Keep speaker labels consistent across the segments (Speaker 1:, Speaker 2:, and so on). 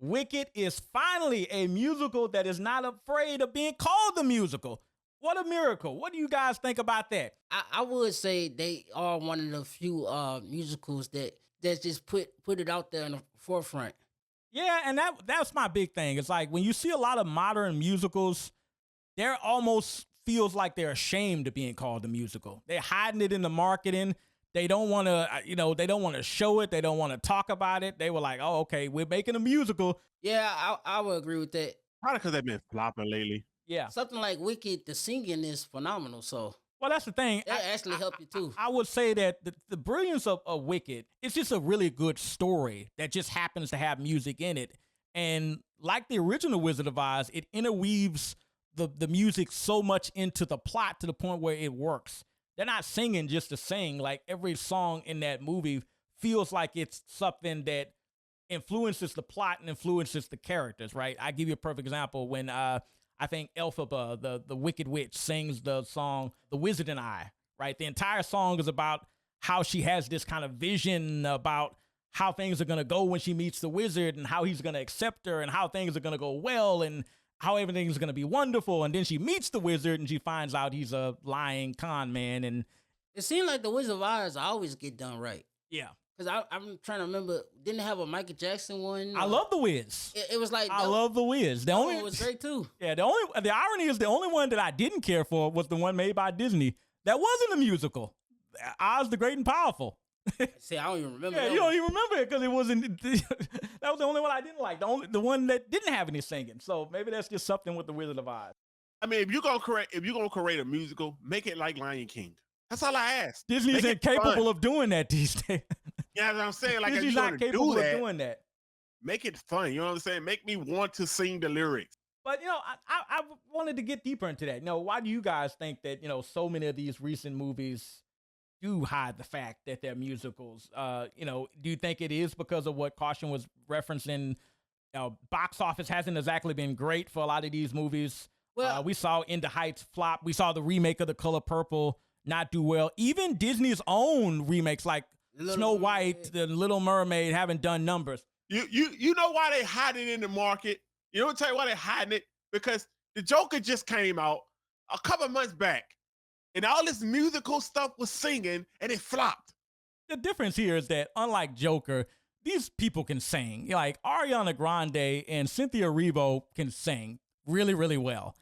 Speaker 1: Wicked is finally a musical that is not afraid of being called the musical. What a miracle. What do you guys think about that?
Speaker 2: I would say they are one of the few musicals that just put it out there in the forefront.
Speaker 1: Yeah, and that's my big thing. It's like when you see a lot of modern musicals, they're almost feels like they're ashamed of being called a musical. They're hiding it in the marketing. They don't want to, they don't want to show it. They don't want to talk about it. They were like, oh, okay, we're making a musical.
Speaker 2: Yeah, I would agree with that.
Speaker 3: Probably because they've been flopping lately.
Speaker 1: Yeah.
Speaker 2: Something like Wicked, the singing is phenomenal. So,
Speaker 1: well, that's the thing.
Speaker 2: That actually helped you too.
Speaker 1: I would say that the brilliance of Wicked, it's just a really good story that just happens to have music in it. And like the original Wizard of Oz, it interweaves the music so much into the plot to the point where it works. They're not singing just to sing. Like every song in that movie feels like it's something that influences the plot and influences the characters, right? I give you a perfect example when I think Elphaba, the Wicked Witch, sings the song "The Wizard and I," right? The entire song is about how she has this kind of vision about how things are going to go when she meets the wizard and how he's going to accept her and how things are going to go well and how everything is going to be wonderful. And then she meets the wizard and she finds out he's a lying con man. And
Speaker 2: it seemed like the Wizard of Oz always get done right.
Speaker 1: Yeah.
Speaker 2: Because I'm trying to remember, didn't it have a Michael Jackson one?
Speaker 1: I love The Wiz.
Speaker 2: It was like...
Speaker 1: I love The Wiz. The only
Speaker 2: one was great too.
Speaker 1: Yeah, the irony is the only one that I didn't care for was the one made by Disney. That wasn't a musical. Oz the Great and Powerful.
Speaker 2: See, I don't even remember.
Speaker 1: Yeah, you don't even remember it because it wasn't. That was the only one I didn't like. The one that didn't have any singing. So maybe that's just something with the Wizard of Oz.
Speaker 3: I mean, if you're gonna create a musical, make it like Lion King. That's all I ask.
Speaker 1: Disney's incapable of doing that these days.
Speaker 3: Yeah, what I'm saying. Like,
Speaker 1: Disney's not capable of doing that.
Speaker 3: Make it fun. You know what I'm saying? Make me want to sing the lyrics.
Speaker 1: But I wanted to get deeper into that. Why do you guys think that so many of these recent movies do hide the fact that they're musicals? Do you think it is because of what Caution was referencing? Box office hasn't exactly been great for a lot of these movies. Well, we saw In the Heights flop. We saw the remake of The Color Purple not do well. Even Disney's own remakes like Snow White, The Little Mermaid haven't done numbers.
Speaker 3: You know why they hide it in the market? You know what I'm tell you why they hiding it? Because the Joker just came out a couple months back. And all this musical stuff was singing, and it flopped.
Speaker 1: The difference here is that, unlike Joker, these people can sing. Like Ariana Grande and Cynthia Erivo can sing really, really well.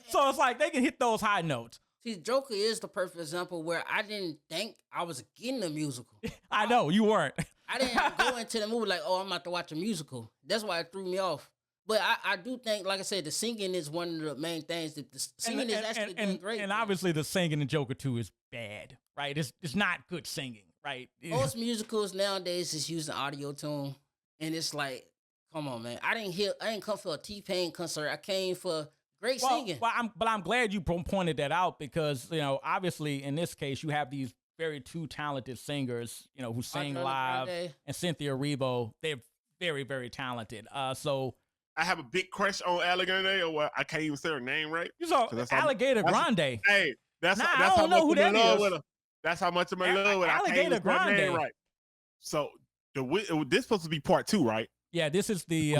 Speaker 1: So it's like they can hit those high notes.
Speaker 2: See, Joker is the perfect example where I didn't think I was getting a musical.
Speaker 1: I know, you weren't.
Speaker 2: I didn't go into the movie like, oh, I'm about to watch a musical. That's why it threw me off. But I do think, like I said, the singing is one of the main things. That the singing is actually doing great.
Speaker 1: And obviously the singing in Joker 2 is bad, right? It's not good singing, right?
Speaker 2: Most musicals nowadays is using audio tune. And it's like, come on, man. I didn't come for a T-Pain concert. I came for great singing.
Speaker 1: But I'm glad you pointed that out because, obviously in this case, you have these very two talented singers, who sing live.
Speaker 2: Grande.
Speaker 1: And Cynthia Erivo, they're very, very talented. So
Speaker 3: I have a big crush on Alligator, or what? I can't even say her name right.
Speaker 1: You saw Alligator Grande.
Speaker 3: Hey, that's
Speaker 1: I
Speaker 3: how
Speaker 1: don't know who that is.
Speaker 3: With her. That's how much I'm in love with her.
Speaker 1: Alligator Grande.
Speaker 3: Name right. So this supposed to be part 2, right?
Speaker 1: Yeah, this is the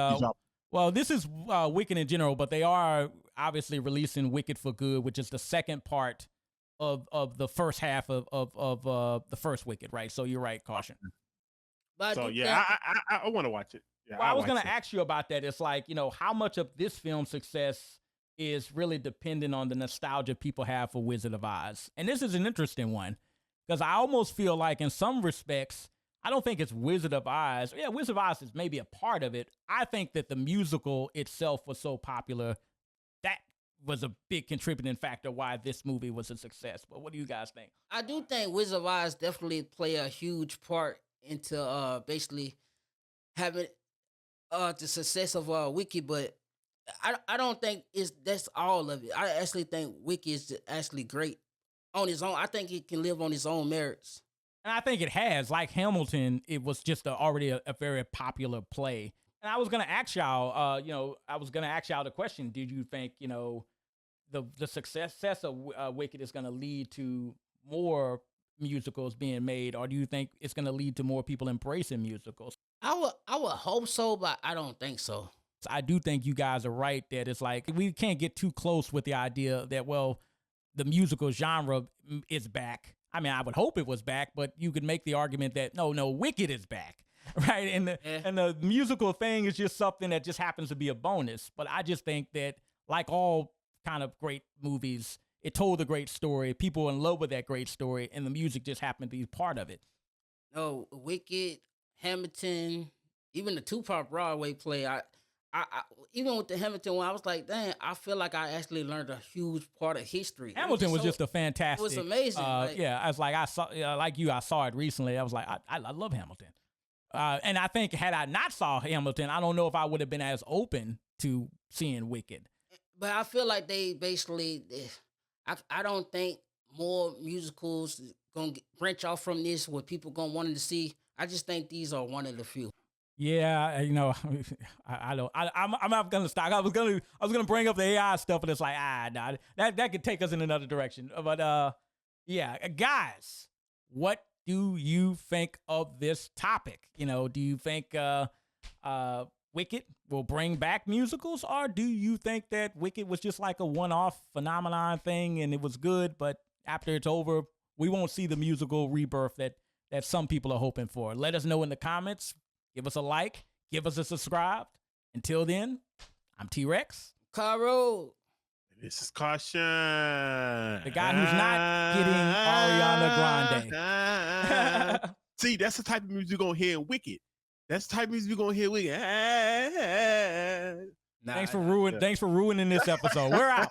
Speaker 1: this is Wicked in general, but they are obviously releasing Wicked for Good, which is the second part of the first half of the first Wicked, right? So you're right, Caution.
Speaker 2: But
Speaker 3: so yeah, I want to watch it. Yeah,
Speaker 1: well, I was going to ask you about that. It's like, how much of this film's success is really dependent on the nostalgia people have for Wizard of Oz. And this is an interesting one because I almost feel like in some respects, I don't think it's Wizard of Oz. Yeah, Wizard of Oz is maybe a part of it. I think that the musical itself was so popular. That was a big contributing factor why this movie was a success. But what do you guys think?
Speaker 2: I do think Wizard of Oz definitely play a huge part into basically having the success of Wicked, but I don't think that's all of it. I actually think Wicked is actually great on its own. I think it can live on its own merits.
Speaker 1: And I think it has. Like Hamilton, it was just already a very popular play. And I was going to ask y'all, the question, did you think, the success of Wicked is going to lead to more musicals being made, or do you think it's going to lead to more people embracing musicals?
Speaker 2: I would hope so, but I don't think so.
Speaker 1: I do think you guys are right that it's like we can't get too close with the idea that, well, the musical genre is back. I mean, I would hope it was back, but you could make the argument that no, Wicked is back, right? And the musical thing is just something that just happens to be a bonus. But I just think that, like all kind of great movies, it told a great story. People were in love with that great story, and the music just happened to be part of it.
Speaker 2: No, Wicked, Hamilton, even the Tupac Broadway play. I even with the Hamilton one, I was like, dang, I feel like I actually learned a huge part of history.
Speaker 1: Hamilton was just a fantastic.
Speaker 2: It was amazing.
Speaker 1: Yeah, I was like, I saw like you. I saw it recently. I was like, I love Hamilton. And I think had I not saw Hamilton, I don't know if I would have been as open to seeing Wicked.
Speaker 2: But I feel like they basically, I don't think more musicals gonna branch off from this. What people gonna want to see. I just think these are one of the few.
Speaker 1: Yeah, you know, I don't. I'm not gonna stop. I was gonna bring up the AI stuff, but it's like nah, that could take us in another direction. But yeah, guys, what do you think of this topic? You know, do you think Wicked will bring back musicals, or do you think that Wicked was just like a one-off phenomenon thing and it was good, but after it's over, we won't see the musical rebirth that some people are hoping for? Let us know in the comments. Give us a like. Give us a subscribe. Until then, I'm T-Rex.
Speaker 2: Caro.
Speaker 3: This is Caution.
Speaker 1: The guy who's not getting Ariana Grande.
Speaker 3: See, that's the type of music you're going to hear in Wicked. That's the type of music you're going to hear in Wicked.
Speaker 1: Thanks for ruining this episode. We're out.